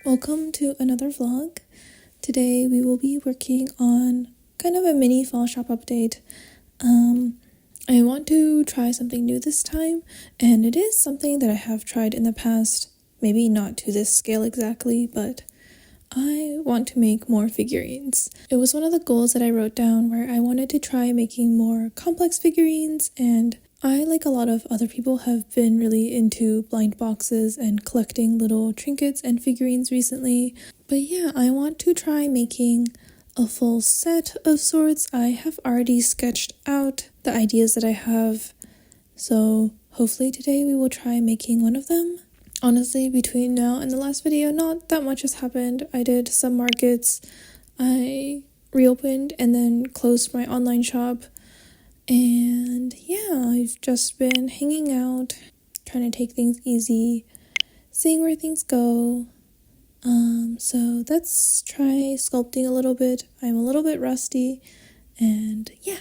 Welcome to another vlog. Today we will be working on kind of a mini fall shop update. I want to try something new this time, and it is something that I have tried in the past, maybe not to this scale exactly, but I want to make more figurines. It was one of the goals that I wrote down where I wanted to try making more complex figurines, and I, like a lot of other people, have been really into blind boxes and collecting little trinkets and figurines recently. But yeah, I want to try making a full set of sorts. I have already sketched out the ideas that I have, so hopefully today we will try making one of them. Honestly, between now and the last video, not that much has happened. I did some markets, I reopened and then closed my online shop. And yeah, I've just been hanging out, trying to take things easy, seeing where things go. So let's try sculpting a little bit. I'm a little bit rusty, and yeah.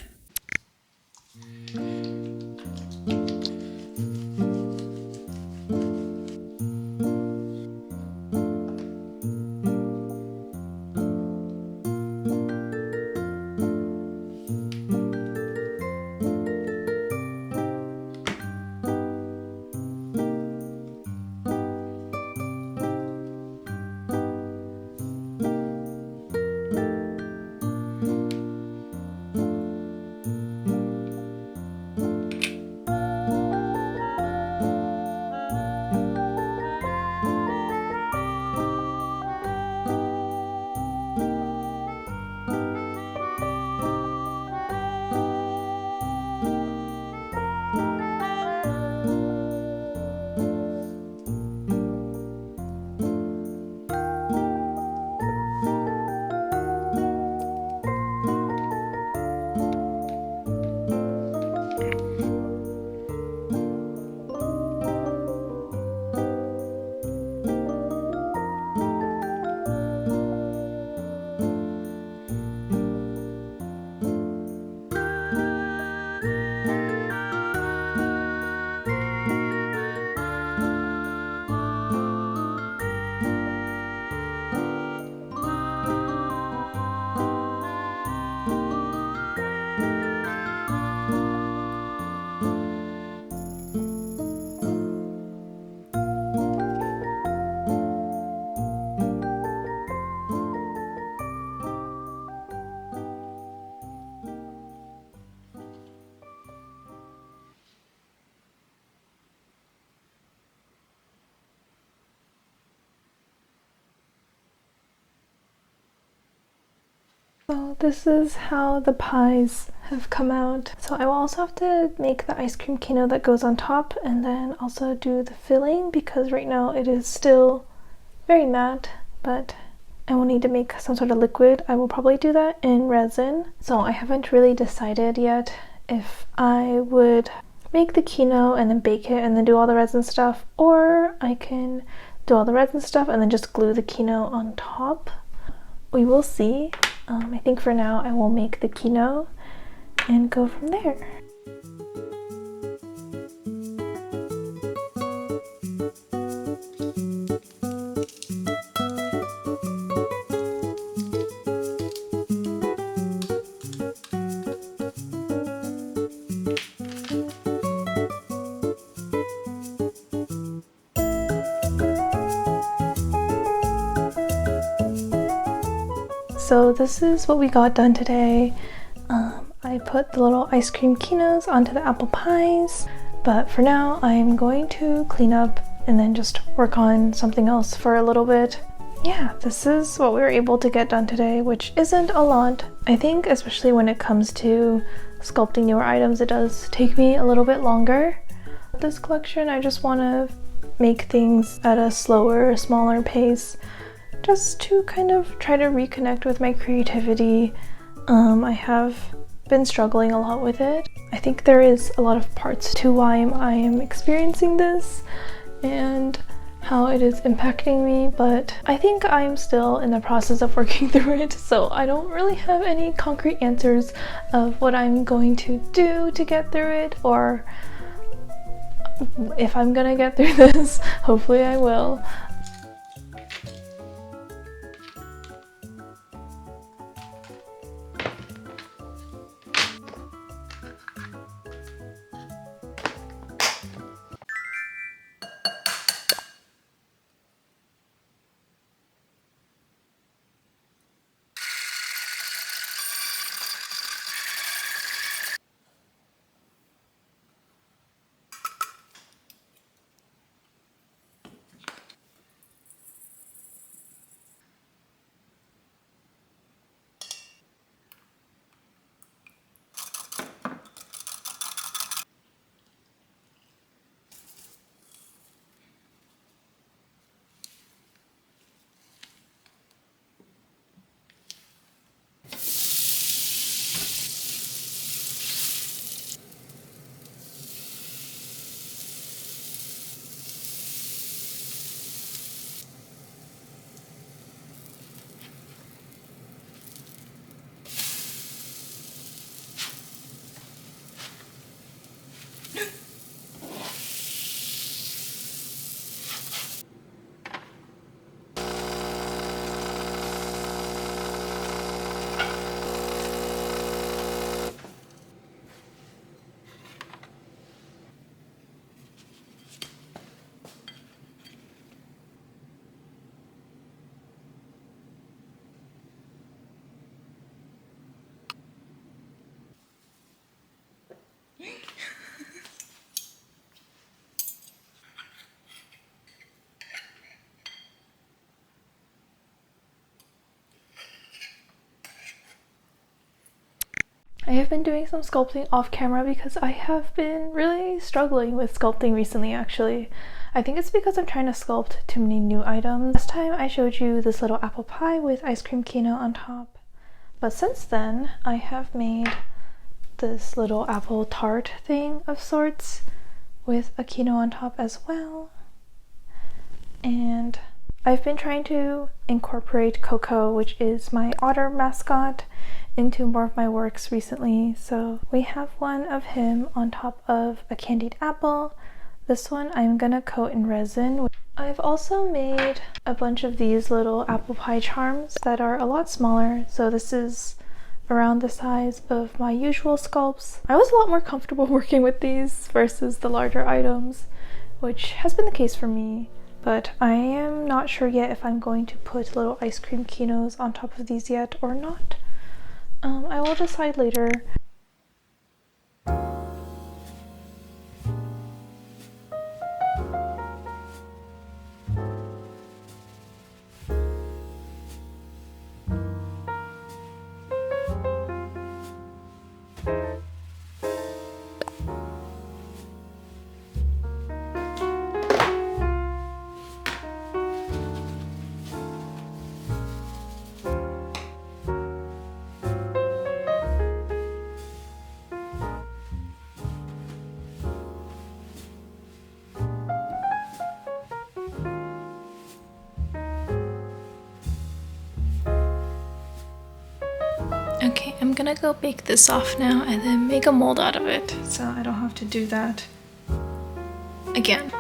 So this is how the pies have come out. So I will also have to make the ice cream kino that goes on top, and then also do the filling because right now it is still very matte, but I will need to make some sort of liquid. I will probably do that in resin. So I haven't really decided yet if I would make the kino and then bake it and then do all the resin stuff, or I can do all the resin stuff and then just glue the kino on top. We will see. I think for now I will make the kino and go from there. So this is what we got done today. I put the little ice cream kinos onto the apple pies, but for now I'm going to clean up and then just work on something else for a little bit. Yeah, this is what we were able to get done today, which isn't a lot. I think especially when it comes to sculpting newer items, it does take me a little bit longer. This collection, I just want to make things at a slower, smaller pace, just to kind of try to reconnect with my creativity. I have been struggling a lot with it. I think there is a lot of parts to why I am experiencing this and how it is impacting me, but I think I'm still in the process of working through it, so I don't really have any concrete answers of what I'm going to do to get through it, or if I'm gonna get through this. Hopefully I will. I have been doing some sculpting off camera because I have been really struggling with sculpting recently actually. I think it's because I'm trying to sculpt too many new items. Last time I showed you this little apple pie with ice cream keynote on top. But since then, I have made this little apple tart thing of sorts with a keynote on top as well. And I've been trying to incorporate Coco, which is my otter mascot, into more of my works recently. So we have one of him on top of a candied apple. This one I'm gonna coat in resin. I've also made a bunch of these little apple pie charms that are a lot smaller. So this is around the size of my usual sculpts. I was a lot more comfortable working with these versus the larger items, which has been the case for me. But I am not sure yet if I'm going to put little ice cream keynotes on top of these yet or not. I will decide later. Okay, I'm gonna go bake this off now and then make a mold out of it, so I don't have to do that again.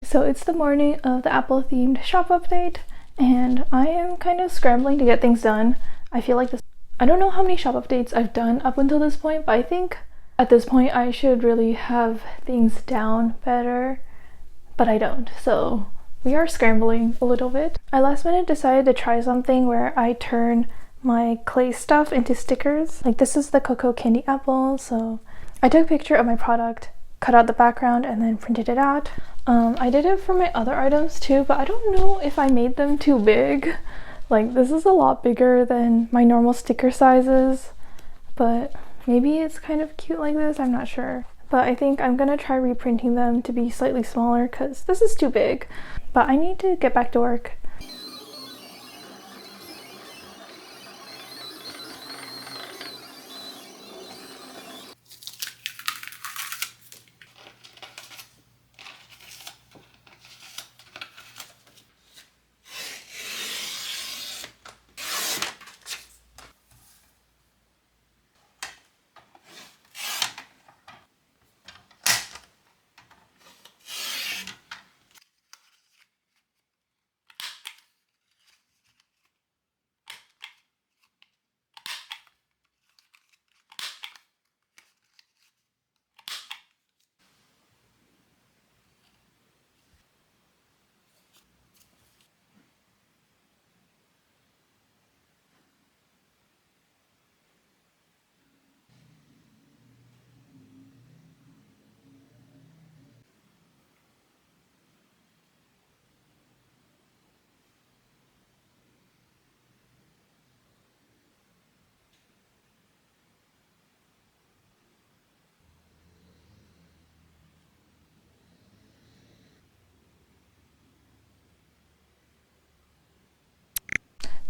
So it's the morning of the Apple themed shop update and I am kind of scrambling to get things done. I feel like I don't know how many shop updates I've done up until this point, but I think at this point I should really have things down better, but I don't. So we are scrambling a little bit. I last minute decided to try something where I turn my clay stuff into stickers. Like this is the Cocoa Candy Apple, so I took a picture of my product, cut out the background, and then printed it out. I did it for my other items too, but I don't know if I made them too big. Like this is a lot bigger than my normal sticker sizes, but maybe it's kind of cute like this, I'm not sure. But I think I'm gonna try reprinting them to be slightly smaller because this is too big. But I need to get back to work.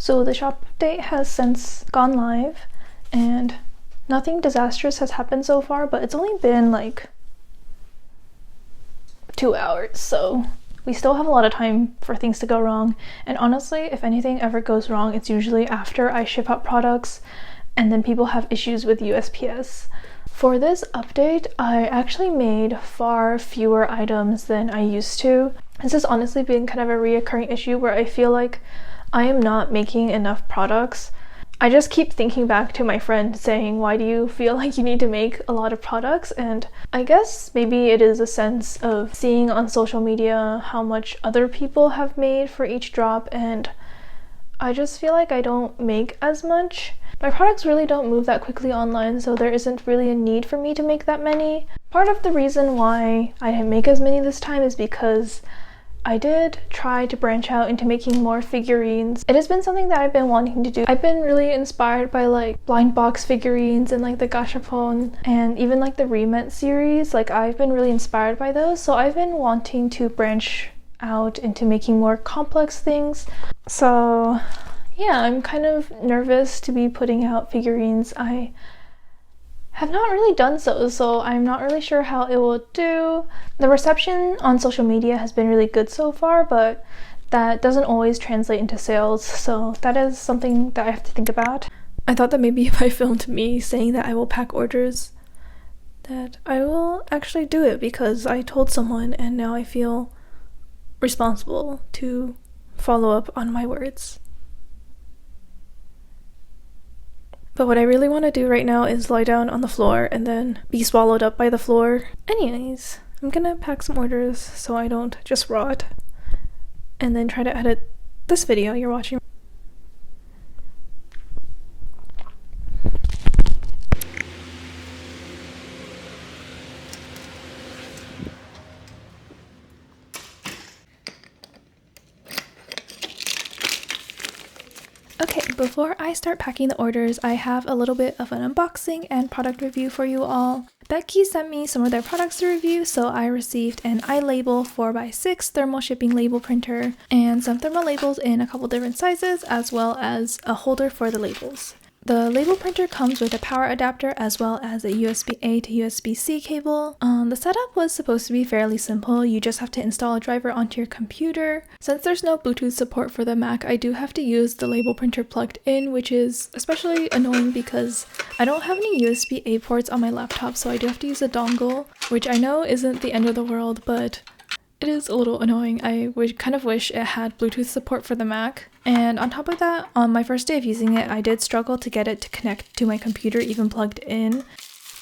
So the shop update has since gone live and nothing disastrous has happened so far, but it's only been like 2 hours, so we still have a lot of time for things to go wrong. And honestly, if anything ever goes wrong, it's usually after I ship out products and then people have issues with USPS. For this update, I actually made far fewer items than I used to. This has honestly been kind of a reoccurring issue where I feel like I am not making enough products. I just keep thinking back to my friend saying, why do you feel like you need to make a lot of products? And I guess maybe it is a sense of seeing on social media how much other people have made for each drop, and I just feel like I don't make as much. My products really don't move that quickly online, so there isn't really a need for me to make that many. Part of the reason why I didn't make as many this time is because I did try to branch out into making more figurines. It has been something that I've been wanting to do. I've been really inspired by like blind box figurines and like the gashapon and even like the Remet series. Like I've been really inspired by those, so I've been wanting to branch out into making more complex things. So yeah, I'm kind of nervous to be putting out figurines. I have not really done so I'm not really sure how it will do. The reception on social media has been really good so far, but that doesn't always translate into sales, so that is something that I have to think about. I thought that maybe if I filmed me saying that I will pack orders, that I will actually do it because I told someone and now I feel responsible to follow up on my words. But what I really want to do right now is lie down on the floor and then be swallowed up by the floor. Anyways, I'm gonna pack some orders so I don't just rot and then try to edit this video you're watching. Okay, before I start packing the orders, I have a little bit of an unboxing and product review for you all. Betckey sent me some of their products to review, so I received an iLabel 4x6 thermal shipping label printer and some thermal labels in a couple different sizes, as well as a holder for the labels. The label printer comes with a power adapter as well as a USB-A to USB-C cable. The setup was supposed to be fairly simple. You just have to install a driver onto your computer. Since there's no Bluetooth support for the Mac, I do have to use the label printer plugged in, which is especially annoying because I don't have any USB-A ports on my laptop, so I do have to use a dongle, which I know isn't the end of the world, but it is a little annoying. I would kind of wish it had Bluetooth support for the Mac. And on top of that, on my first day of using it, I did struggle to get it to connect to my computer even plugged in.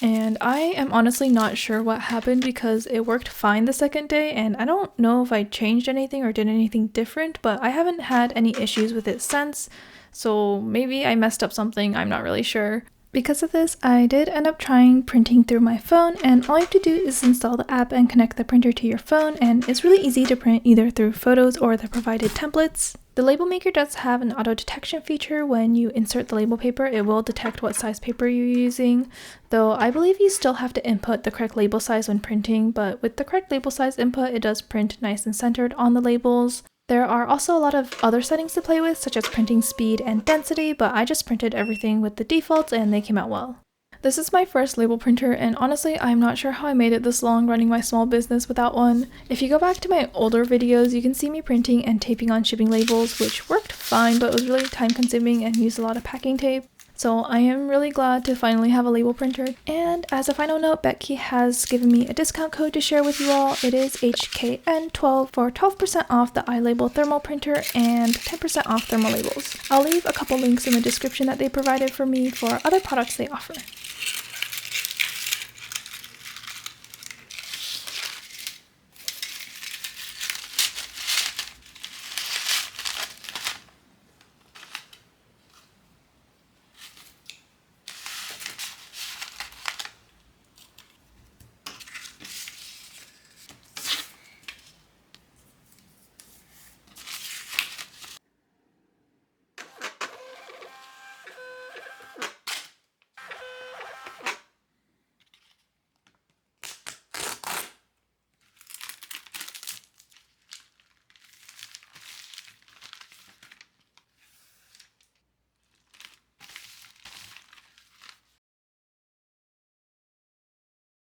And I am honestly not sure what happened because it worked fine the second day, and I don't know if I changed anything or did anything different, but I haven't had any issues with it since. So maybe I messed up something, I'm not really sure. Because of this, I did end up trying printing through my phone, and all you have to do is install the app and connect the printer to your phone, and it's really easy to print either through photos or the provided templates. The label maker does have an auto detection feature. When you insert the label paper, it will detect what size paper you're using, though I believe you still have to input the correct label size when printing, but with the correct label size input, it does print nice and centered on the labels. There are also a lot of other settings to play with, such as printing speed and density, but I just printed everything with the defaults and they came out well. This is my first label printer, and honestly, I'm not sure how I made it this long running my small business without one. If you go back to my older videos, you can see me printing and taping on shipping labels, which worked fine, but was really time consuming and used a lot of packing tape. So I am really glad to finally have a label printer. And as a final note, Betckey has given me a discount code to share with you all. It is HKN12 for 12% off the iLabel thermal printer and 10% off thermal labels. I'll leave a couple links in the description that they provided for me for other products they offer.